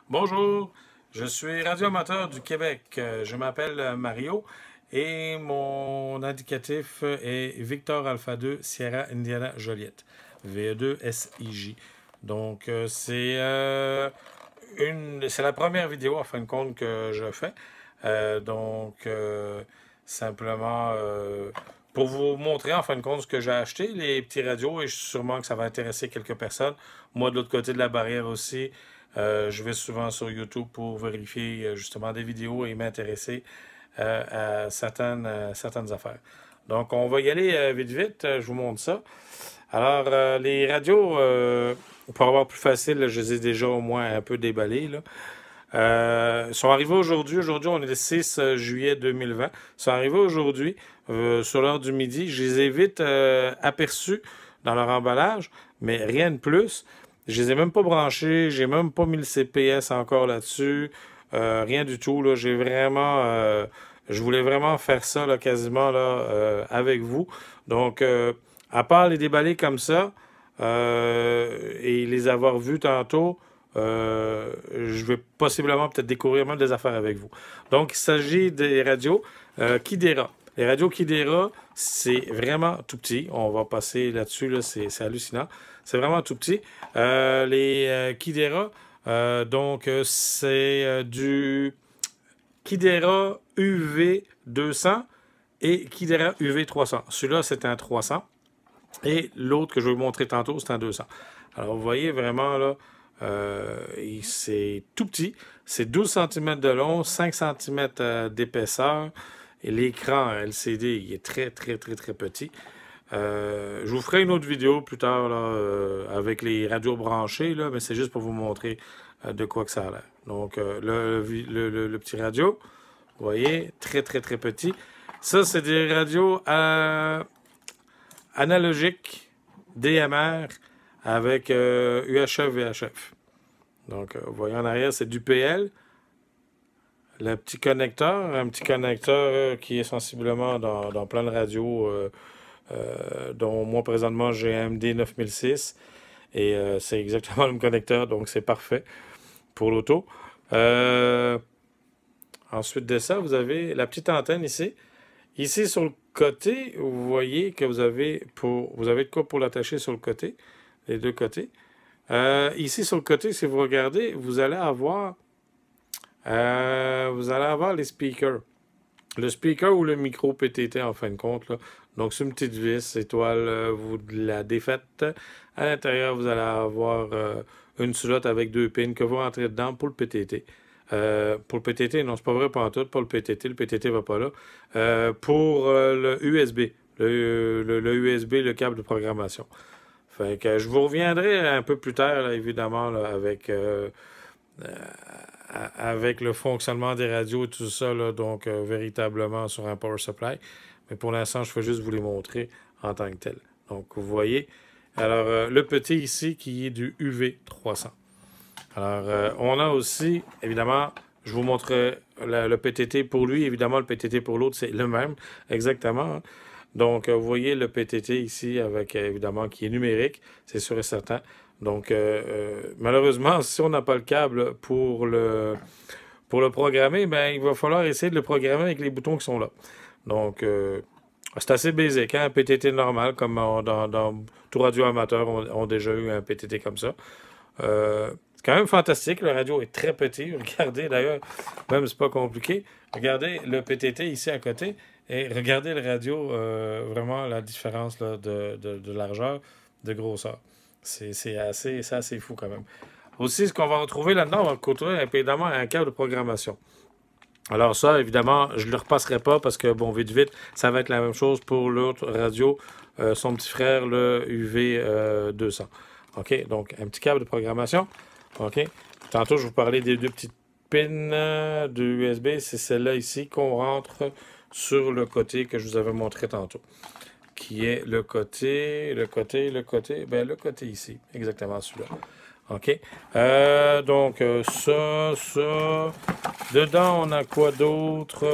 Bonjour, je suis radioamateur du Québec. Je m'appelle Mario et mon indicatif est Victor Alpha 2 Sierra Indiana Joliette, VE2 SIJ. Donc, c'est la première vidéo, en fin de compte, que je fais. Simplement, pour vous montrer, en fin de compte, ce que j'ai acheté, les petits radios, et sûrement que ça va intéresser quelques personnes. Moi, de l'autre côté de la barrière aussi, je vais souvent sur YouTube pour vérifier justement des vidéos et m'intéresser à certaines affaires. Donc, on va y aller vite, vite. Je vous montre ça. Alors, les radios, pour avoir plus facile, là, je les ai déjà au moins un peu déballées, là. Sont arrivés aujourd'hui. Aujourd'hui, on est le 6 juillet 2020. Ils sont arrivés aujourd'hui, sur l'heure du midi. Je les ai vite aperçus dans leur emballage, mais rien de plus. Je les ai même pas branchés. J'ai même pas mis le CPS encore là-dessus. Rien du tout, là. J'ai vraiment... je voulais vraiment faire ça, là, quasiment, là, avec vous. Donc, à part les déballer comme ça, et les avoir vus tantôt, je vais possiblement peut-être découvrir même des affaires avec vous. Donc, il s'agit des radios Kidera. Les radios Kidera, c'est vraiment tout petit. On va passer là-dessus, là, c'est hallucinant. C'est vraiment tout petit. Les Kidera, c'est du Kidera UV 200 et Kidera UV 300. Celui-là, c'est un 300. Et l'autre que je vais vous montrer tantôt, c'est un 200. Alors, vous voyez vraiment, là, c'est tout petit. C'est 12 cm de long, 5 cm d'épaisseur. Et l'écran LCD, il est très, très, très, très petit. Je vous ferai une autre vidéo plus tard là, avec les radios branchées, là, mais c'est juste pour vous montrer de quoi que ça a l'air. Donc, le petit radio, vous voyez, très, très, très petit. Ça, c'est des radios analogiques DMR avec UHF, VHF. Donc, vous voyez en arrière, c'est du PL. Le petit connecteur, un petit connecteur qui est sensiblement dans plein de radios, dont moi, présentement, j'ai un MD 9006. Et c'est exactement le même connecteur, donc c'est parfait pour l'auto. Ensuite de ça, vous avez la petite antenne ici. Ici, sur le côté, vous voyez que vous avez de quoi pour l'attacher sur le côté, les deux côtés. Ici, sur le côté, si vous regardez, vous allez avoir les speakers. Le speaker ou le micro PTT, en fin de compte, là. Donc, c'est une petite vis étoile, vous la défaites. À l'intérieur, vous allez avoir une slot avec deux pins que vous rentrez dedans pour le PTT. Pour le PTT, non, c'est pas vrai pour tout. Pour le PTT va pas là. Pour le USB, le USB, le câble de programmation. Fait que je vous reviendrai un peu plus tard, là, évidemment, là, avec le fonctionnement des radios et tout ça, là, donc véritablement sur un power supply. Mais pour l'instant, je vais juste vous les montrer en tant que tel. Donc, vous voyez. Alors, le petit ici qui est du UV 300. Alors, on a aussi, évidemment, je vous montrerai le PTT pour lui. Évidemment, le PTT pour l'autre, c'est le même, exactement. Donc, vous voyez le PTT ici, avec, évidemment, qui est numérique, c'est sûr et certain. Donc, malheureusement, si on n'a pas le câble pour le programmer, ben, il va falloir essayer de le programmer avec les boutons qui sont là. Donc, c'est assez basique, hein? Un PTT normal, comme dans tout radio amateur ont déjà eu un PTT comme ça. C'est quand même fantastique. Le radio est très petit. Regardez, d'ailleurs, même c'est pas compliqué. Regardez le PTT ici à côté et regardez le radio, vraiment la différence là, de largeur, de grosseur. C'est assez fou quand même. Aussi, ce qu'on va retrouver là-dedans, on va retrouver évidemment un câble de programmation. Alors ça, évidemment, je ne le repasserai pas parce que, bon, vite, vite, ça va être la même chose pour l'autre radio, son petit frère, le UV 200. OK, donc un petit câble de programmation. OK. Tantôt, je vous parlais des deux petites pins de USB. C'est celle-là ici qu'on rentre sur le côté que je vous avais montré tantôt. Qui est le côté ici. Exactement celui-là. OK. Donc, ça. Dedans, on a quoi d'autre?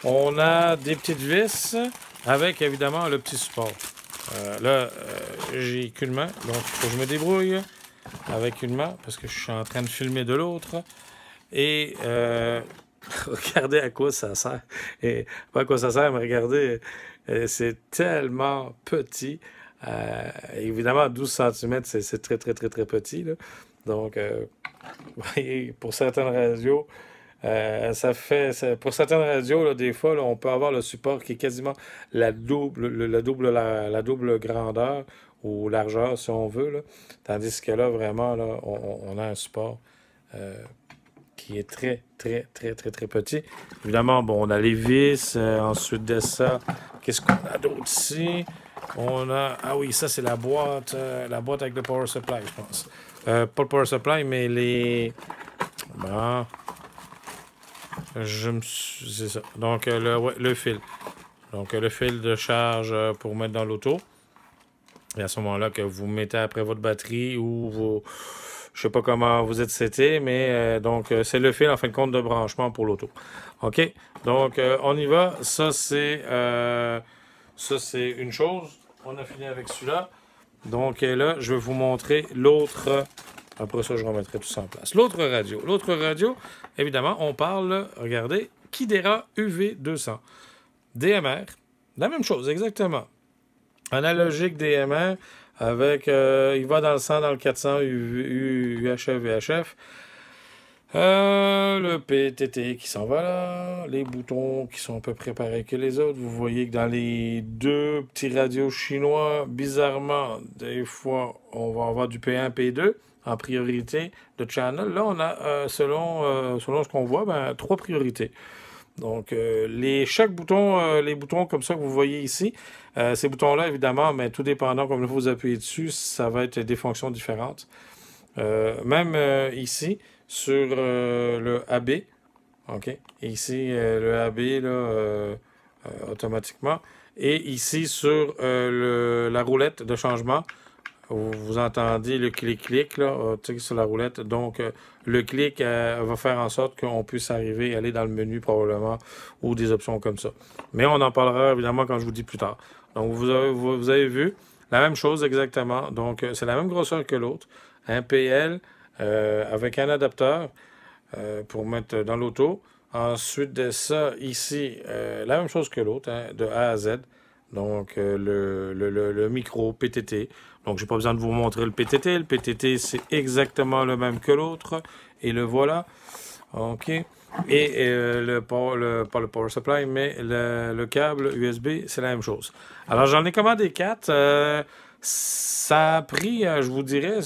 On a des petites vis avec, évidemment, le petit support. Là, j'ai qu'une main, donc il faut que je me débrouille. avec une main, parce que je suis en train de filmer de l'autre. Et regardez à quoi ça sert. Et pas à quoi ça sert, mais regardez, c'est tellement petit. Évidemment, 12 cm, c'est très, très, très, très petit, là. Donc, vous voyez, pour certaines radios, pour certaines radios, là, des fois, là, on peut avoir le support qui est quasiment la double grandeur ou largeur, si on veut, là. Tandis que là, vraiment, là, on a un support qui est très, très, très, très, très petit. Évidemment, bon, on a les vis. Ensuite de ça, qu'est-ce qu'on a d'autre ici? On a... Ah oui, ça, c'est la boîte avec le power supply, je pense. Pas le power supply, mais les... Bon... C'est ça. Donc, le fil. Donc, le fil de charge pour mettre dans l'auto. Et à ce moment-là, que vous mettez après votre batterie ou vos... Je sais pas comment vous êtes seté, mais donc, c'est le fil, en fin de compte, de branchement pour l'auto. OK? Donc, on y va. Ça, c'est une chose. On a fini avec celui-là. Donc, là, je vais vous montrer l'autre... Après ça, je remettrai tout ça en place. L'autre radio. L'autre radio, évidemment, on parle, regardez, Kidera UV200. DMR, la même chose, exactement. Analogique DMR, avec, il va dans le 100, dans le 400, UHF, VHF. Le PTT qui s'en va là. Les boutons qui sont un peu préparés que les autres. Vous voyez que dans les deux petits radios chinois, bizarrement, des fois, on va avoir du P1, P2 en priorité de channel. Là, on a, selon ce qu'on voit, ben, 3 priorités. Donc, chaque bouton, les boutons comme ça que vous voyez ici, ces boutons-là, évidemment, mais tout dépendant comme vous appuyez dessus, ça va être des fonctions différentes. Même ici, sur le AB, OK? Et ici, le AB, là, automatiquement. Et ici, sur la roulette de changement, vous entendez le clic-clic là, sur la roulette. Donc, le clic va faire en sorte qu'on puisse arriver, aller dans le menu probablement, ou des options comme ça. Mais on en parlera évidemment quand je vous dis plus tard. Donc, vous avez vu la même chose exactement. Donc, c'est la même grosseur que l'autre. Un PL avec un adapteur pour mettre dans l'auto. Ensuite de ça, ici, la même chose que l'autre, hein, de A à Z. Donc, le micro PTT. Donc, j'ai pas besoin de vous montrer le PTT. Le PTT, c'est exactement le même que l'autre. Et le voilà. OK. Et pas le power supply, mais le câble USB, c'est la même chose. Alors, j'en ai commandé 4. Ça a pris, je vous dirais,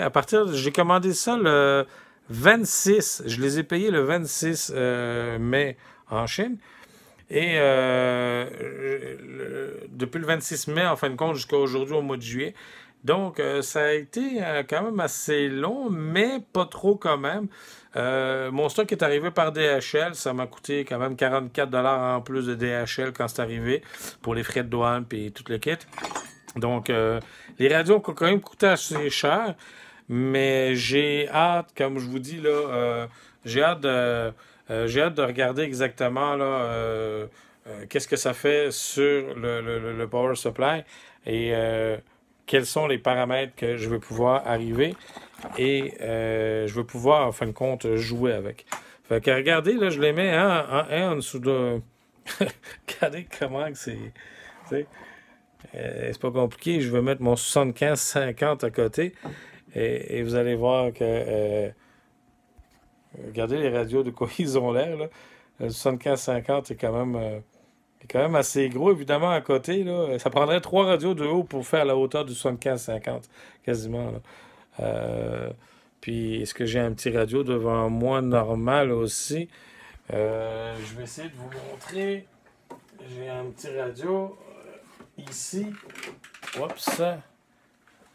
à partir j'ai commandé ça le 26. Je les ai payés le 26 mai en Chine. Et depuis le 26 mai, en fin de compte, jusqu'à aujourd'hui, au mois de juillet. Donc, ça a été quand même assez long, mais pas trop quand même. Mon stock est arrivé par DHL. Ça m'a coûté quand même 44 $ en plus de DHL quand c'est arrivé, pour les frais de douane et tout le kit. Donc, les radios ont quand même coûté assez cher, mais j'ai hâte, comme je vous dis, là, j'ai hâte de regarder exactement là, qu'est-ce que ça fait sur le power supply et quels sont les paramètres que je vais pouvoir arriver et je vais pouvoir, en fin de compte, jouer avec. Fait que regardez, là, je les mets un en dessous de... Regardez comment que c'est... c'est pas compliqué. Je vais mettre mon 75-50 à côté et vous allez voir que... regardez les radios de quoi ils ont l'air, là. Le 75-50 est quand même assez gros, évidemment, à côté, là. Ça prendrait 3 radios de haut pour faire la hauteur du 75-50, quasiment, là. Puis, est-ce que j'ai un petit radio devant moi normal aussi? Je vais essayer de vous montrer. J'ai un petit radio ici. Oups!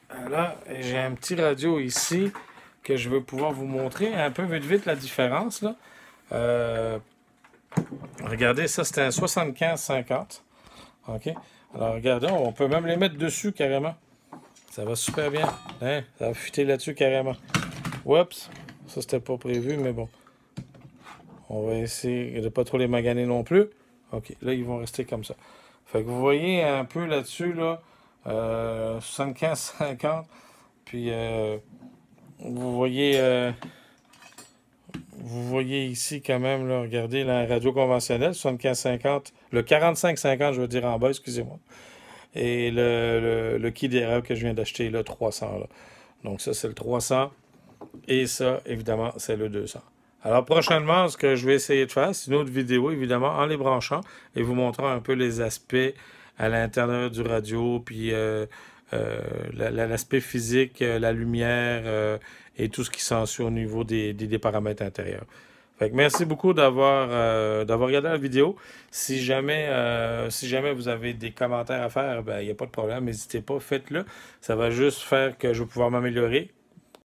Voilà, j'ai un petit radio ici que je vais pouvoir vous montrer un peu vite la différence, là. Regardez, ça, c'était un 75-50. OK? Alors, regardez, on peut même les mettre dessus carrément. Ça va super bien. Hein? Ça va fuiter là-dessus carrément. Oups! Ça, c'était pas prévu, mais bon. On va essayer de ne pas trop les maganer non plus. OK, là, ils vont rester comme ça. Fait que vous voyez un peu là-dessus, là, 75-50. Puis, vous voyez ici quand même, là, regardez, la radio conventionnelle, 75-50, le 45-50, je veux dire en bas, excusez-moi. Et le Kidera que je viens d'acheter, le 300, là. Donc ça, c'est le 300. Et ça, évidemment, c'est le 200. Alors prochainement, ce que je vais essayer de faire, c'est une autre vidéo, évidemment, en les branchant et vous montrant un peu les aspects à l'intérieur du radio, puis l'aspect physique, la lumière et tout ce qui s'ensuit au niveau des paramètres intérieurs. Fait que merci beaucoup d'avoir regardé la vidéo. Si jamais vous avez des commentaires à faire, ben, il n'y a pas de problème, n'hésitez pas, faites-le. Ça va juste faire que je vais pouvoir m'améliorer.